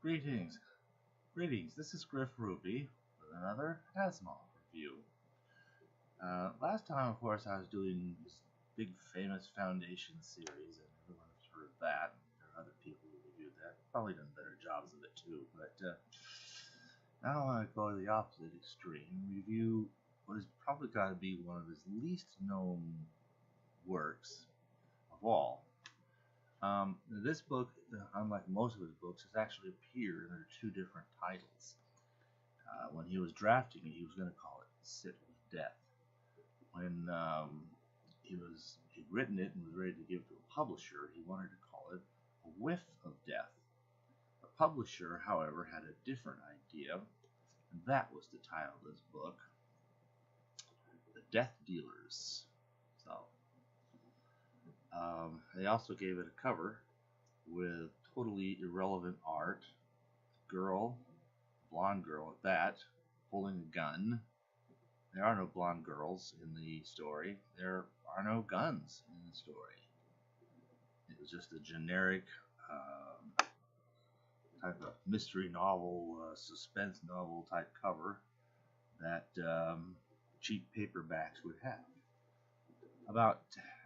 Greetings. Greetings. This is Griff Ruby with another Asimov review. Last time, of course, I was doing this big famous Foundation series, and everyone's heard that. There are other people who reviewed that. Probably done better jobs of it, too. But now I want to go to the opposite extreme and review what has probably got to be one of his least known works of all. This book, unlike most of his books, has actually appeared under two different titles. When he was drafting it, he was going to call it Sit with Death. When he'd written it and was ready to give it to a publisher, he wanted to call it A Whiff of Death. The publisher, however, had a different idea, and that was the title of this book, The Death Dealers. So, they also gave it a cover with totally irrelevant art, girl, blonde girl at that, holding a gun. There are no blonde girls in the story. There are no guns in the story. It was just a generic type of mystery novel, suspense novel type cover that cheap paperbacks would have.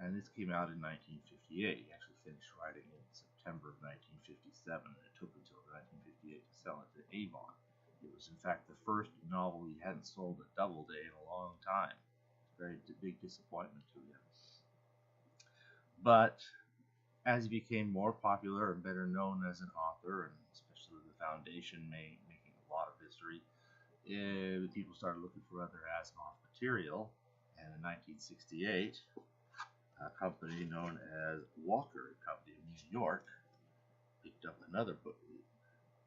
And this came out in 1958. He actually finished writing it in September of 1957, and it took until 1958 to sell it to Avon. It was, in fact, the first novel he hadn't sold at Doubleday in a long time. It's a very big disappointment to him. But as he became more popular and better known as an author, and especially with the Foundation making a lot of history, people started looking for other Asimov material. And in 1968, a company known as Walker & Company of New York picked up another book,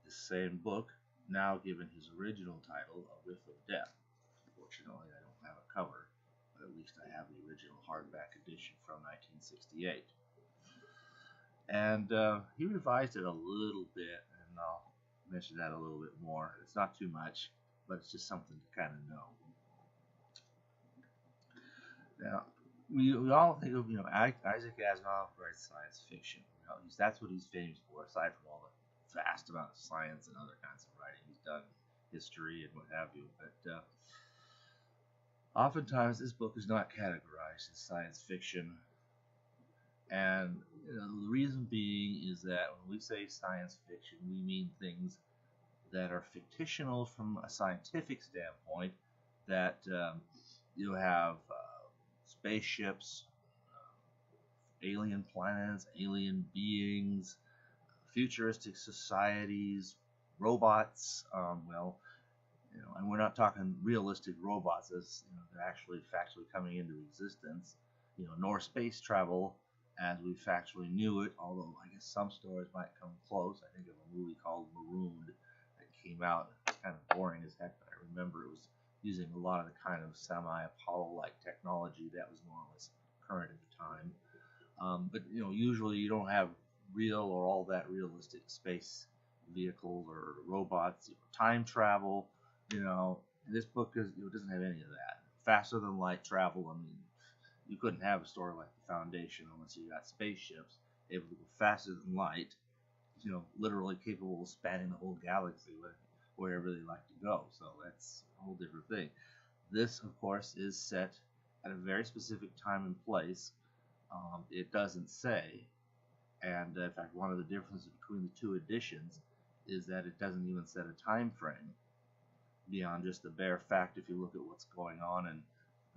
the same book, now given his original title, A Whiff of Death. Unfortunately, I don't have a cover, but at least I have the original hardback edition from 1968. And he revised it a little bit, and I'll mention that a little bit more. It's not too much, but it's just something to kind of know. Now, we all think of, Isaac Asimov writes science fiction. That's what he's famous for, aside from all the vast amount of science and other kinds of writing he's done, history and what have you. But oftentimes this book is not categorized as science fiction. And the reason being is that when we say science fiction, we mean things that are fictional from a scientific standpoint, that you have spaceships, alien planets, alien beings, futuristic societies, robots. And we're not talking realistic robots as they're actually factually coming into existence. Nor space travel as we factually knew it. Although I guess some stories might come close. I think of a movie called Marooned that came out. It's kind of boring as heck, but I remember it was using a lot of the kind of semi-Apollo-like technology that was more or less current at the time. But usually you don't have real or all that realistic space vehicles or robots. Time travel, this book doesn't have any of that. Faster than light travel. I mean, you couldn't have a story like the Foundation unless you got spaceships able to go faster than light. Literally capable of spanning the whole galaxy wherever they like to go. So that's a whole different thing. This, of course, is set at a very specific time and place. It doesn't say, and in fact, one of the differences between the two editions is that it doesn't even set a time frame beyond just the bare fact. If you look at what's going on in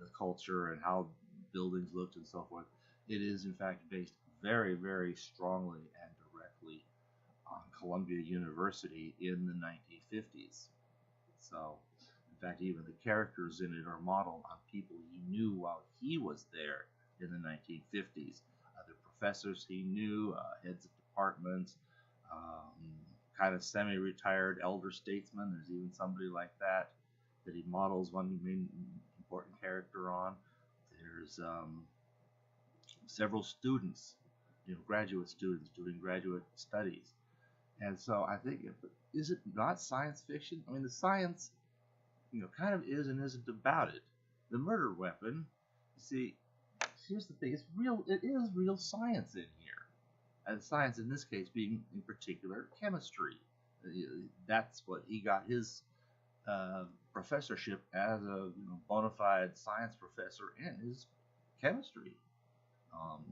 the culture and how buildings looked and so forth, it is in fact based very, very strongly and directly on Columbia University in the 1950s. So, in fact, even the characters in it are modeled on people he knew while he was there in the 1950s. Other professors he knew, heads of departments, kind of semi-retired elder statesmen. There's even somebody like that he models one main important character on. There's several students, graduate students doing graduate studies. And so I think, is it not science fiction? I mean, the science, kind of is and isn't about it. The murder weapon, you see, here's the thing, it is real science in here. And science in this case being, in particular, chemistry. That's what he got his professorship as a bona fide science professor in his chemistry. Um,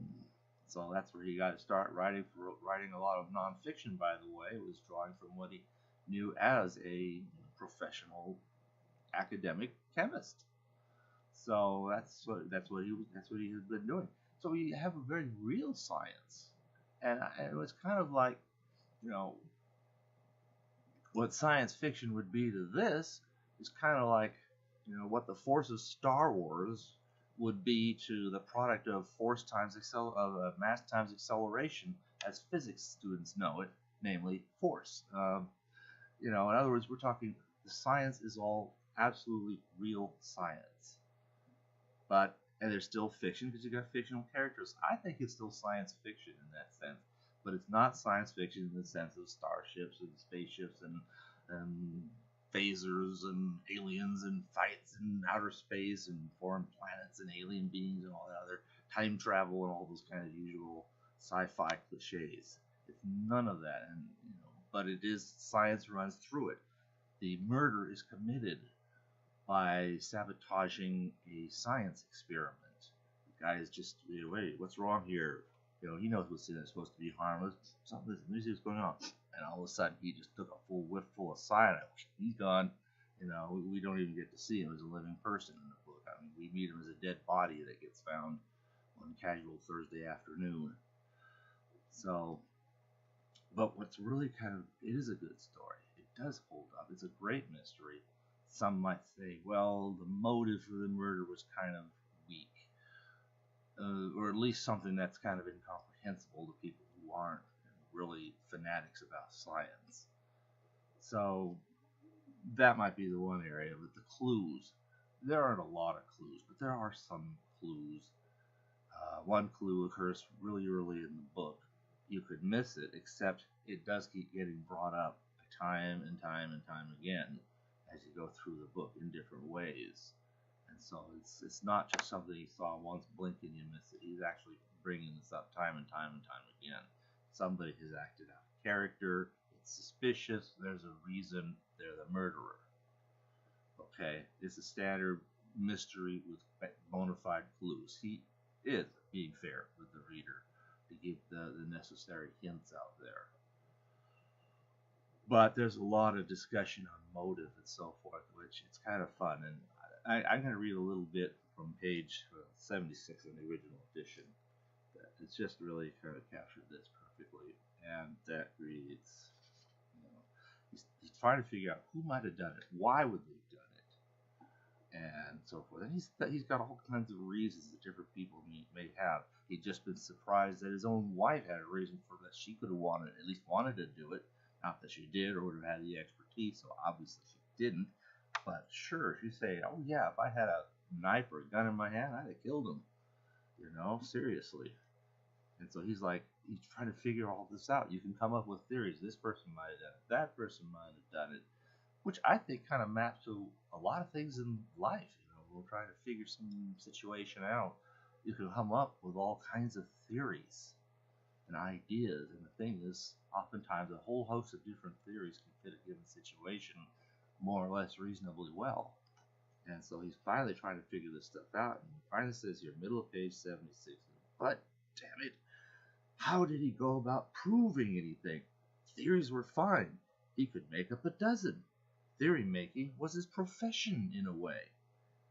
so that's where he got to start writing a lot of nonfiction. By the way, it was drawing from what he knew as a professional academic chemist. So that's what he has been doing. So we have a very real science, and it was kind of like, you know, what science fiction would be to this is kind of like, what the force of Star Wars would be to the product of mass times acceleration, as physics students know it, namely force. In other words, we're talking the science is all absolutely real science, and there's still fiction because you got fictional characters. I think it's still science fiction in that sense, but it's not science fiction in the sense of starships and spaceships and phasers and aliens and fights in outer space and foreign planets and alien beings and all that other time travel and all those kind of usual sci-fi cliches. It's none of that, but it is, science runs through it. The murder is committed by sabotaging a science experiment. The guy is just, wait, what's wrong here? He knows what's in it, it's supposed to be harmless. Something, let me see what's going on. And all of a sudden, he just took a full whiff full of cyanide. He's gone. We don't even get to see him as a living person in the book. I mean, we meet him as a dead body that gets found one casual Thursday afternoon. So, but what's really it is a good story. It does hold up. It's a great mystery. Some might say, well, the motive for the murder was kind of weak, or at least something that's kind of incomprehensible to people who aren't really fanatics about science. So that might be the one area. But the clues, there aren't a lot of clues, but there are some clues. One clue occurs really early in the book. You could miss it, except it does keep getting brought up time and time and time again as you go through the book in different ways. And so it's not just something you saw once, blink and you miss it. He's actually bringing this up time and time and time again. Somebody has acted out of character. It's suspicious. There's a reason they're the murderer. Okay, it's a standard mystery with bona fide clues. He is being fair with the reader to give the necessary hints out there. But there's a lot of discussion on motive and so forth, which it's kind of fun. And I'm going to read a little bit from page 76 in the original edition. It's just really kind of captured this perfectly. And that reads, he's trying to figure out who might have done it, why would they have done it, and so forth. And he's got all kinds of reasons that different people may have. He'd just been surprised that his own wife had a reason for that she could have at least wanted to do it. Not that she did or would have had the expertise, so obviously she didn't. But sure, she's saying, oh yeah, if I had a knife or a gun in my hand, I'd have killed him. Seriously. And so he's trying to figure all this out. You can come up with theories. This person might have done it. That person might have done it. Which I think kind of maps to a lot of things in life. We're trying to figure some situation out. You can come up with all kinds of theories and ideas. And the thing is, oftentimes a whole host of different theories can fit a given situation more or less reasonably well. And so he's finally trying to figure this stuff out. And he finally says here, middle of page 76, but damn it, how did he go about proving anything? Theories were fine. He could make up a dozen. Theory making was his profession in a way.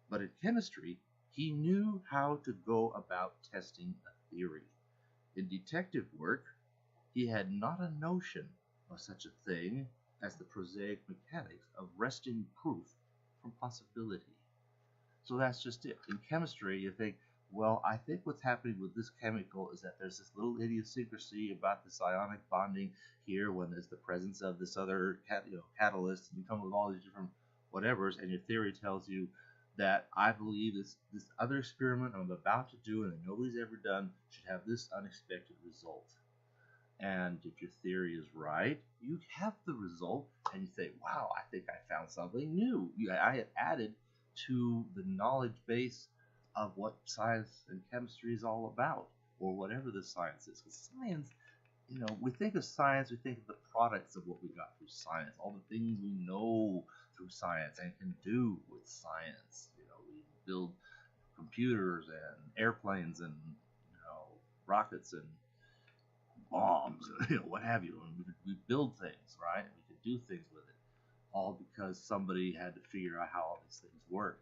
But in chemistry, he knew how to go about testing a theory. In detective work, he had not a notion of such a thing as the prosaic mechanics of wresting proof from possibility. So that's just it. In chemistry, you think, well, I think what's happening with this chemical is that there's this little idiosyncrasy about this ionic bonding here when there's the presence of this other catalyst, and you come with all these different whatevers, and your theory tells you that I believe this other experiment I'm about to do and that nobody's ever done should have this unexpected result. And if your theory is right, you have the result, and you say, wow, I think I found something new. I had added to the knowledge base of what science and chemistry is all about, or whatever the science is. Because science we think of science, we think of the products of what we got through science, all the things we know through science and can do with science. We build computers and airplanes and rockets and bombs, what have you. And we build things, right? We can do things with it, all because somebody had to figure out how all these things work.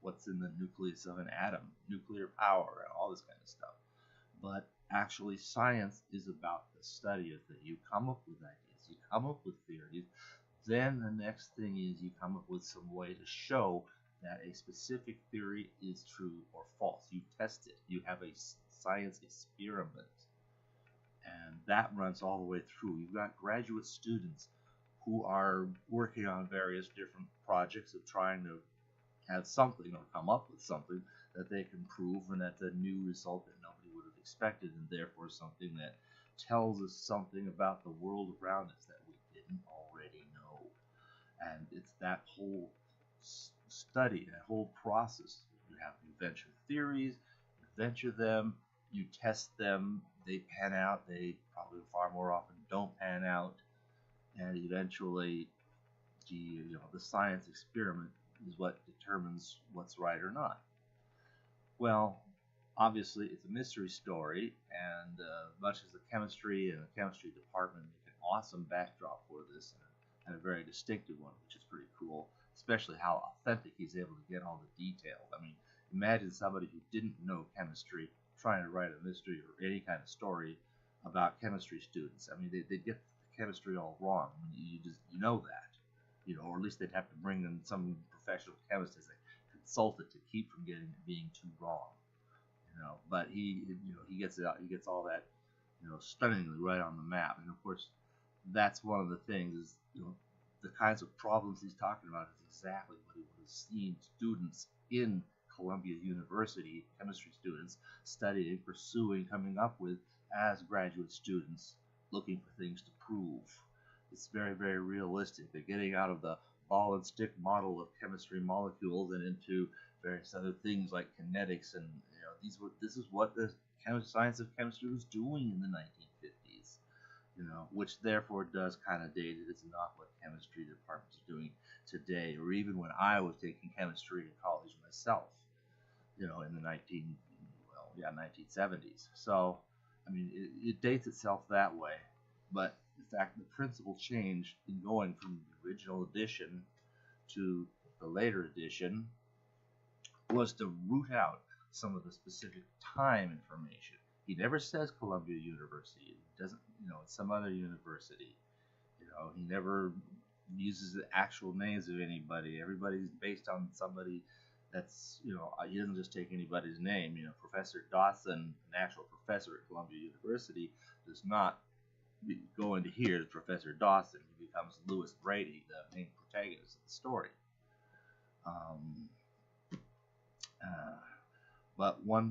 What's in the nucleus of an atom, nuclear power, and all this kind of stuff. But actually, science is about the study of things. You come up with ideas, you come up with theories. Then the next thing is you come up with some way to show that a specific theory is true or false. You test it. You have a science experiment. And that runs all the way through. You've got graduate students who are working on various different projects of trying to have something or come up with something that they can prove, and that's a new result that nobody would have expected, and therefore something that tells us something about the world around us that we didn't already know. And it's that whole study, that whole process. You venture theories, you venture them, you test them, they pan out, they probably far more often don't pan out, and eventually the science experiment is what determines what's right or not. Well, obviously it's a mystery story, and much as the chemistry and the chemistry department make an awesome backdrop for this, and a very distinctive one, which is pretty cool, especially how authentic he's able to get all the details. I mean, imagine somebody who didn't know chemistry trying to write a mystery or any kind of story about chemistry students. I mean, they'd get the chemistry all wrong. I mean, you know that, or at least they'd have to bring in some professional chemist as a consultant to keep from being too wrong. But he gets it out. He gets all that, stunningly right on the map. And of course, that's one of the things is, the kinds of problems he's talking about is exactly what he would have seen students in Columbia University, chemistry students, studying, pursuing, coming up with as graduate students, looking for things to prove. It's very, very realistic. They're getting out of the ball and stick model of chemistry molecules and into various other things like kinetics, and this is what the science of chemistry was doing in the 1950s. Which therefore does kind of date it. It's not what chemistry departments are doing today, or even when I was taking chemistry in college myself, in the 1970s. So, I mean, it dates itself that way. But in fact, the principal change in going from the original edition to the later edition was to root out some of the specific time information. He never says Columbia University. He doesn't, it's some other university. He never uses the actual names of anybody. Everybody's based on somebody that's, he doesn't just take anybody's name. Professor Dawson, an actual professor at Columbia University, does not go into here as Professor Dawson. He becomes Lewis Brady, the main protagonist of the story.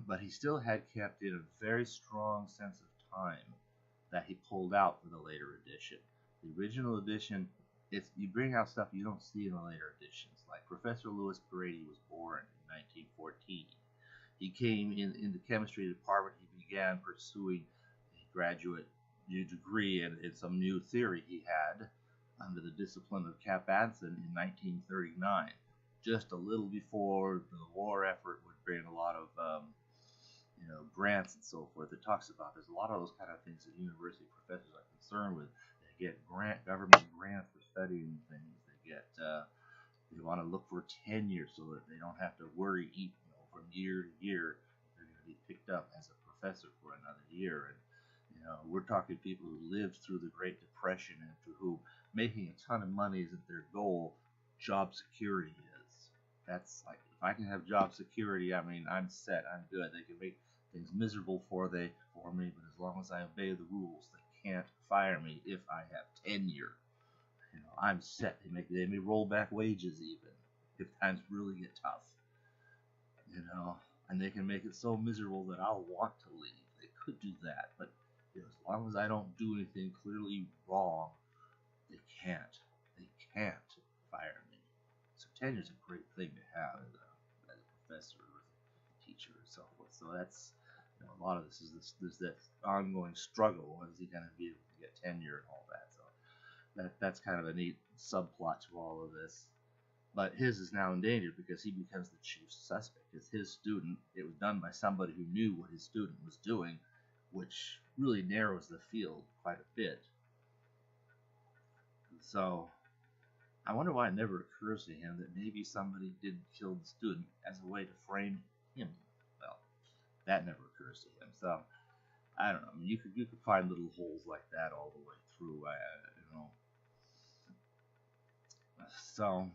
But he still had kept in a very strong sense of time that he pulled out for the later edition. The original edition, you bring out stuff you don't see in the later editions. Like Professor Lewis Brady was born in 1914. He came in the chemistry department. He began pursuing a graduate degree in some new theory he had under the discipline of Cap Anson in 1939. Just a little before the war effort would bring a lot of grants and so forth. It talks about there's a lot of those kind of things that university professors are concerned with. They get government grants for studying things. They want to look for tenure so that they don't have to worry from year to year they're going to be picked up as a professor for another year. And we're talking people who lived through the Great Depression and to whom making a ton of money isn't their goal. Job security is. That's like, if I can have job security, I mean, I'm set. I'm good. They can make things miserable for me, but as long as I obey the rules, they can't fire me if I have tenure. I'm set. They may roll back wages even if times really get tough. And they can make it so miserable that I'll want to leave. They could do that, but as long as I don't do anything clearly wrong, they can't fire me. So tenure is a great thing to have as a professor or a teacher or so forth. So that's a lot of this is that ongoing struggle. Is he going to be able to get tenure and all that? So that's kind of a neat subplot to all of this. But his is now in danger because he becomes the chief suspect. It's his student. It was done by somebody who knew what his student was doing, which really narrows the field quite a bit. So I wonder why it never occurs to him that maybe somebody did kill the student as a way to frame him. Well, that never occurs to him. So I don't know. I mean, you could find little holes like that all the way through. So,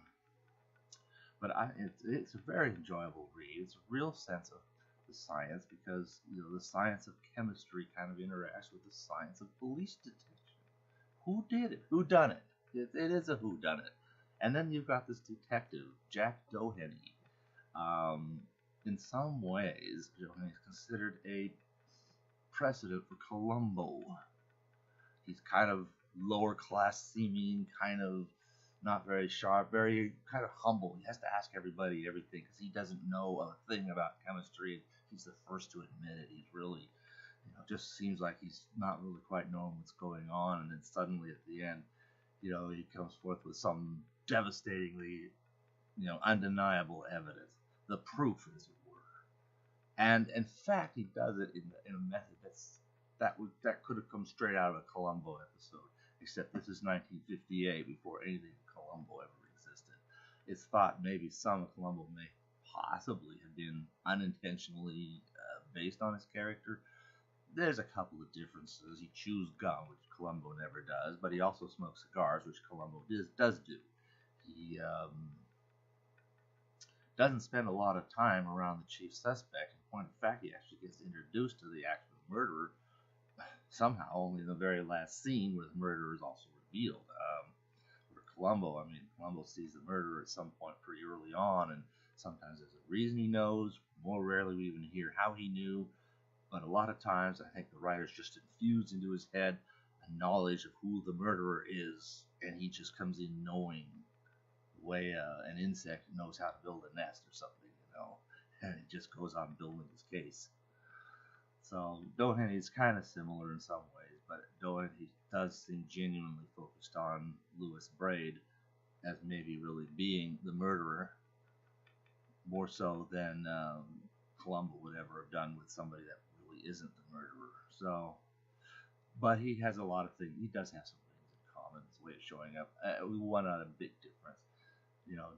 but it's a very enjoyable read. It's a real sense of the science because the science of chemistry kind of interacts with the science of police detection. Who did it? Who done it? It is a who done it. And then you've got this detective, Jack Doheny. In some ways, Doheny is considered a precedent for Columbo. He's kind of lower class seeming, kind of not very sharp, very kind of humble. He has to ask everybody everything because he doesn't know a thing about chemistry. He's the first to admit it. He's really, just seems like he's not really quite knowing what's going on. And then suddenly at the end, he comes forth with some devastatingly, undeniable evidence, the proof, as it were. And in fact, he does it in a method that could have come straight out of a Columbo episode. Except this is 1958, before anything Columbo ever existed. It's thought maybe some of Columbo may possibly have been unintentionally based on his character. There's a couple of differences. He chews gum, which Columbo never does, but he also smokes cigars, which Columbo does do. He doesn't spend a lot of time around the chief suspect. In point of fact, he actually gets introduced to the actual murderer somehow only in the very last scene where the murderer is also revealed. For Columbo, Columbo sees the murderer at some point pretty early on, and sometimes there's a reason he knows. More rarely we even hear how he knew, but a lot of times I think the writer's just infused into his head a knowledge of who the murderer is, and he just comes in knowing the way an insect knows how to build a nest or something, and he just goes on building his case. So Doheny is kind of similar in some ways, but Doheny does seem genuinely focused on Louis Braid as maybe really being the murderer, more so than Columbo would ever have done with somebody that really isn't the murderer. So, but he has a lot of things. He does have some things in common. His way of showing up. One other big difference.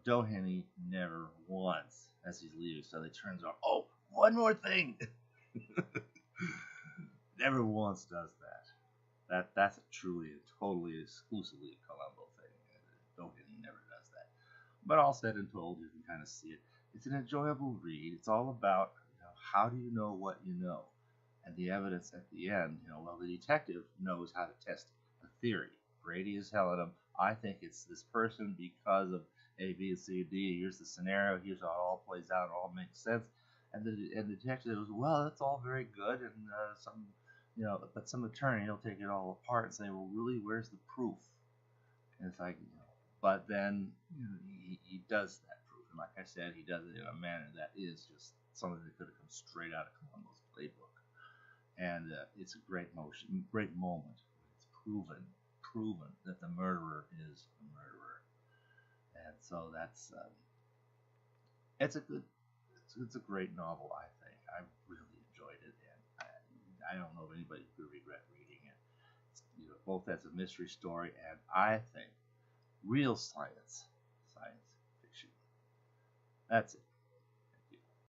Doheny never once, as he's leaving, so he turns around. Oh, one more thing. Never once does that. That's truly and totally exclusively a Columbo thing. Doheny never does that. But all said and told, you can kind of see it. It's an enjoyable read. It's all about how do you know what you know, and the evidence at the end. Well, the detective knows how to test a theory. Brady is telling him, I think it's this person because of A, B, C, D. Here's the scenario. Here's how it all plays out. It all makes sense. And the detective goes, well, that's all very good, and but some attorney will take it all apart and say, well, really, where's the proof? And it's like, but then he does that proof, and like I said, he does it in a manner that is just something that could have come straight out of Columbo's playbook, and it's a great moment when it's proven that the murderer is the murderer, and so that's it's a great novel, I think. I really enjoyed it, and I don't know of anybody who could regret reading it. It's, both as a mystery story and, I think, real science fiction. That's it.